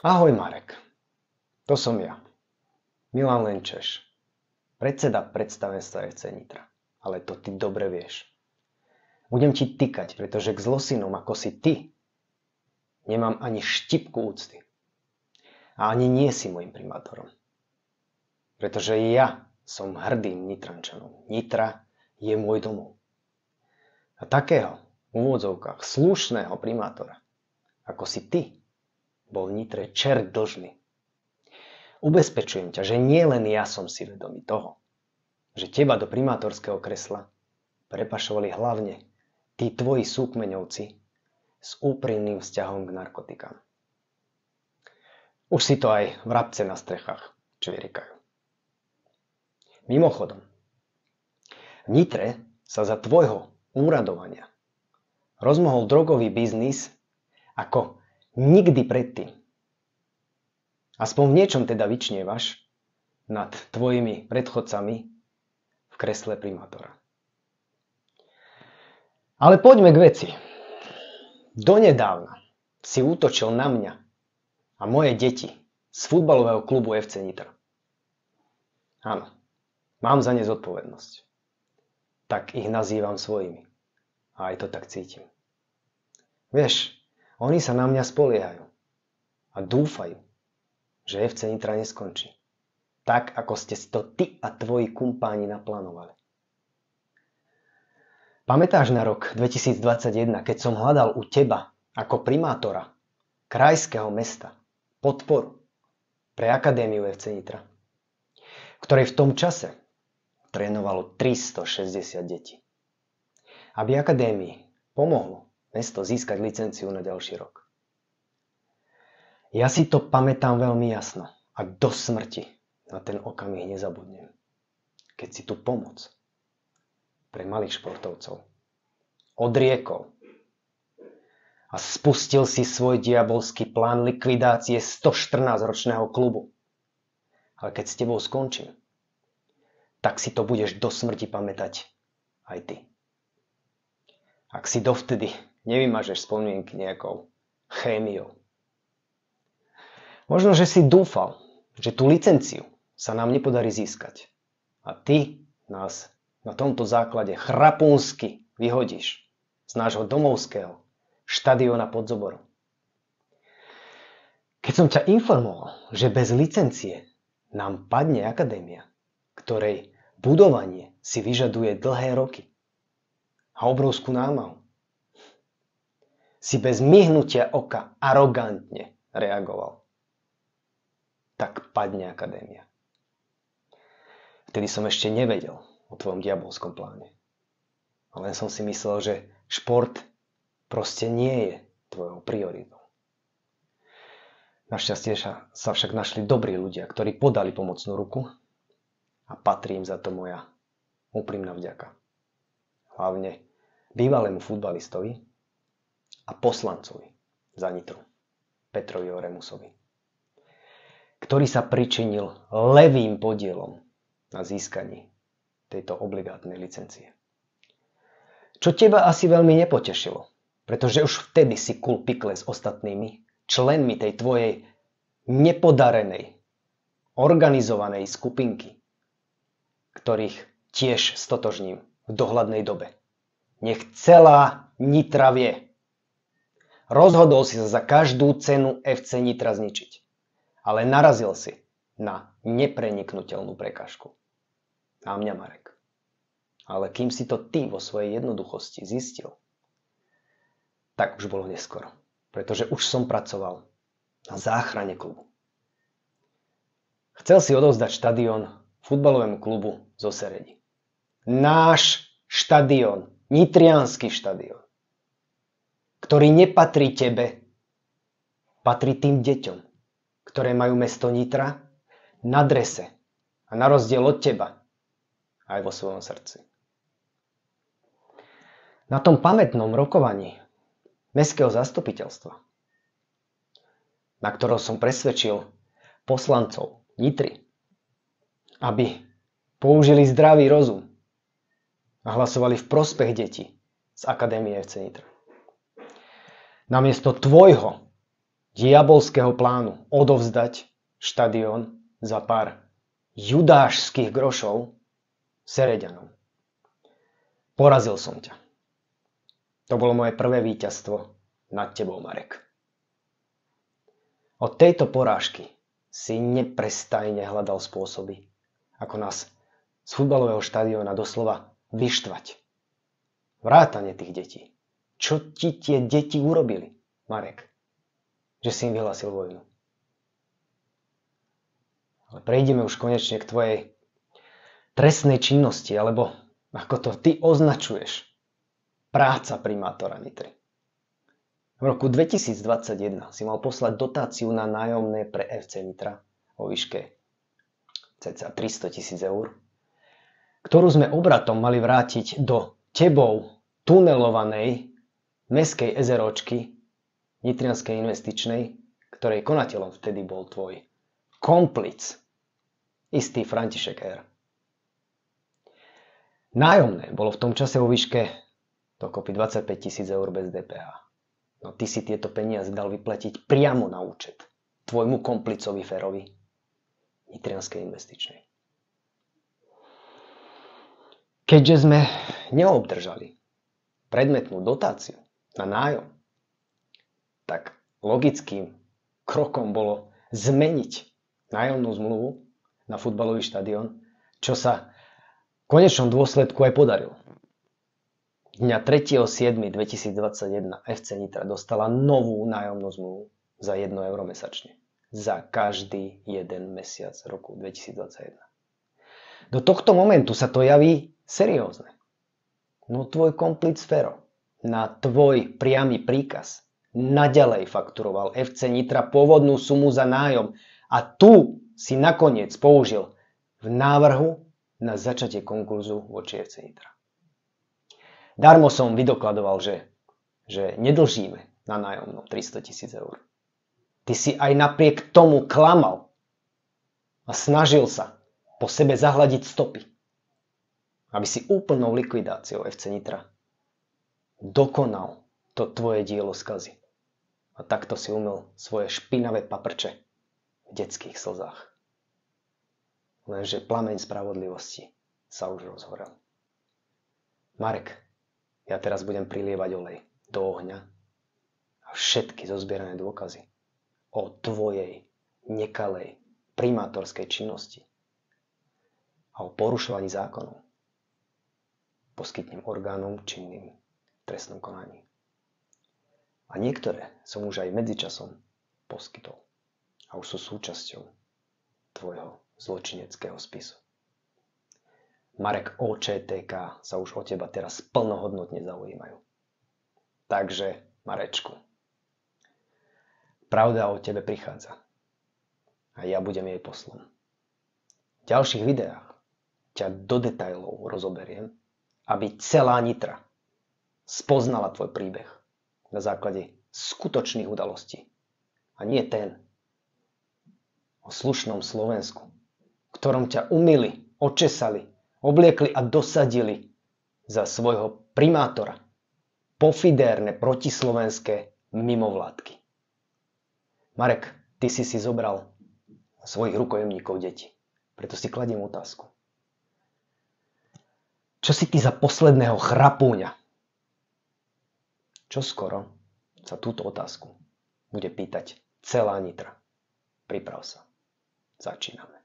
Ahoj Marek, to som ja, Milan Lenčeš, predseda predstavenstva FC Nitra, ale to ty dobre vieš. Budem ti tykať, pretože k zlosinom ako si ty nemám ani štipku úcty. A ani nie si môjim primátorom. Pretože ja som hrdým Nitrančanom. Nitra je môj domov. A takého, v úvodzovkách, slušného primátora, ako si ty, bol Nitre čert dlžný. Ubezpečujem ťa, že nie len ja som si vedomý toho, že teba do primátorského kresla prepašovali hlavne tí tvoji súkmeňovci s úprimným vzťahom k narkotikám. Už si to aj vrabce na strechách čvirikajú. Mimochodom, v Nitre sa za tvojho úradovania rozmohol drogový biznis ako nikdy predtým. Aspoň v niečom teda vyčnievaš nad tvojimi predchodcami v kresle primátora. Ale poďme k veci. Donedávna si útočil na mňa a moje deti z futbalového klubu FC Nitra. Áno, mám za ne zodpovednosť. Tak ich nazývam svojimi. A aj to tak cítim. Vieš, oni sa na mňa spoliehajú a dúfajú, že FC Nitra neskončí. Tak, ako ste si to ty a tvoji kumpáni naplánovali. Pamätáš na rok 2021, keď som hľadal u teba ako primátora krajského mesta podporu pre Akadémiu FC Nitra, ktorej v tom čase trénovalo 360 detí. Aby Akadémii pomohlo mesto získať licenciu na ďalší rok. Ja si to pamätám veľmi jasno a do smrti na ten okamih nezabudnem. Keď si tu pomoc pre malých športovcov odriekol a spustil si svoj diabolský plán likvidácie 114-ročného klubu. Ale keď s tebou skončím, tak si to budeš do smrti pamätať aj ty. Ak si dovtedy nevymažeš spomienky nejakou chémiou. Možno, že si dúfal, že tú licenciu sa nám nepodarí získať. A ty nás na tomto základe chrapúnsky vyhodíš z nášho domovského štadióna pod Zoborom. Keď som ťa informoval, že bez licencie nám padne akadémia, ktorej budovanie si vyžaduje dlhé roky a obrovskú námahu, si bez myhnutia oka arogantne reagoval. Tak padne akadémia. Vtedy som ešte nevedel o tvojom diabolskom pláne. Len som si myslel, že šport proste nie je tvojou prioritou. Našťastie sa však našli dobrí ľudia, ktorí podali pomocnú ruku a patrí im za to moja úprimná vďaka. Hlavne bývalému futbalistovi a poslancovi za Nitru, Petrovi Oremusovi, ktorý sa pričinil levým podielom na získaní tejto obligátnej licencie. Čo teba asi veľmi nepotešilo, pretože už vtedy si kul pikle s ostatnými členmi tej tvojej nepodarenej, organizovanej skupinky, ktorých tiež stotožním v dohľadnej dobe. Nech celá Nitra vie. Rozhodol si sa za každú cenu FC Nitra zničiť, ale narazil si na nepreniknuteľnú prekážku. Na mňa, Marek. Ale kým si to ty vo svojej jednoduchosti zistil, tak už bolo neskoro, pretože už som pracoval na záchrane klubu. Chcel si odovzdať štadión futbalovému klubu zo Seredi. Náš štadión, nitriansky štadión, ktorý nepatrí tebe, patrí tým deťom, ktoré majú mesto Nitra na drese a na rozdiel od teba aj vo svojom srdci. Na tom pamätnom rokovaní mestského zastupiteľstva, na ktorom som presvedčil poslancov Nitry, aby použili zdravý rozum a hlasovali v prospech detí z Akadémie FC Nitra. Namiesto tvojho diabolského plánu odovzdať štadión za pár judášskych grošov Sereďanom. Porazil som ťa. To bolo moje prvé víťazstvo nad tebou, Marek. Od tejto porážky si neprestajne hľadal spôsoby, ako nás z futbalového štadióna doslova vyštvať. Vrátane tých detí. Čo ti tie deti urobili, Marek? Že si im vyhlásil vojnu. Ale prejdeme už konečne k tvojej trestnej činnosti, alebo ako to ty označuješ, práca primátora Nitry. V roku 2021 si mal poslať dotáciu na nájomné pre FC Nitra vo výške cca 300 000 eur, ktorú sme obratom mali vrátiť do tebou tunelovanej mestskej ezeročky Nitrianskej investičnej, ktorej konateľom vtedy bol tvoj komplic, istý František R. Nájomné bolo v tom čase vo výške dokopy 25 000 eur bez DPH. No ty si tieto peniaze dal vyplatiť priamo na účet tvojmu komplicovi Ferovi Nitrianskej investičnej. Keďže sme neobdržali predmetnú dotáciu na nájom, tak logickým krokom bolo zmeniť nájomnú zmluvu na futbalový štadión, čo sa v konečnom dôsledku aj podarilo. Dňa 3.7.2021 FC Nitra dostala novú nájomnú zmluvu za 1 euro mesačne. Za každý jeden mesiac roku 2021. Do tohto momentu sa to javí seriózne. No tvoj komplic Fero na tvoj priamy príkaz naďalej fakturoval FC Nitra pôvodnú sumu za nájom a tu si nakoniec použil v návrhu na začatie konkurzu voči FC Nitra. Darmo som vydokladoval, že nedlžíme na nájomnom 300 000 eur. Ty si aj napriek tomu klamal a snažil sa po sebe zahľadiť stopy, aby si úplnou likvidáciou FC Nitra dokonal to tvoje dielo skazy. A takto si umyl svoje špinavé paprče v detských slzách. Lenže plameň spravodlivosti sa už rozhorel. Marek, ja teraz budem prilievať olej do ohňa a všetky zozbierané dôkazy o tvojej nekalej primátorskej činnosti a o porušovaní zákonov poskytnem orgánom činným v trestnom konaní. A niektoré som už aj medzičasom poskytol a už sú súčasťou tvojho zločineckého spisu. Marek OČTK sa už o teba teraz plnohodnotne zaujímajú. Takže, Marečku, pravda o tebe prichádza a ja budem jej poslom. V ďalších videách ťa do detailov rozoberiem, aby celá Nitra spoznala tvoj príbeh na základe skutočných udalostí a nie ten o slušnom Slovensku, v ktorom ťa umyli, očesali, obliekli a dosadili za svojho primátora pofidérne protislovenské mimovládky. Marek, ty si zobral svojich rukojemníkov deti. Preto si kladiem otázku. Čo si ty za posledného chrapúňa? Čo skoro sa túto otázku bude pýtať celá Nitra. Priprav sa. Začíname.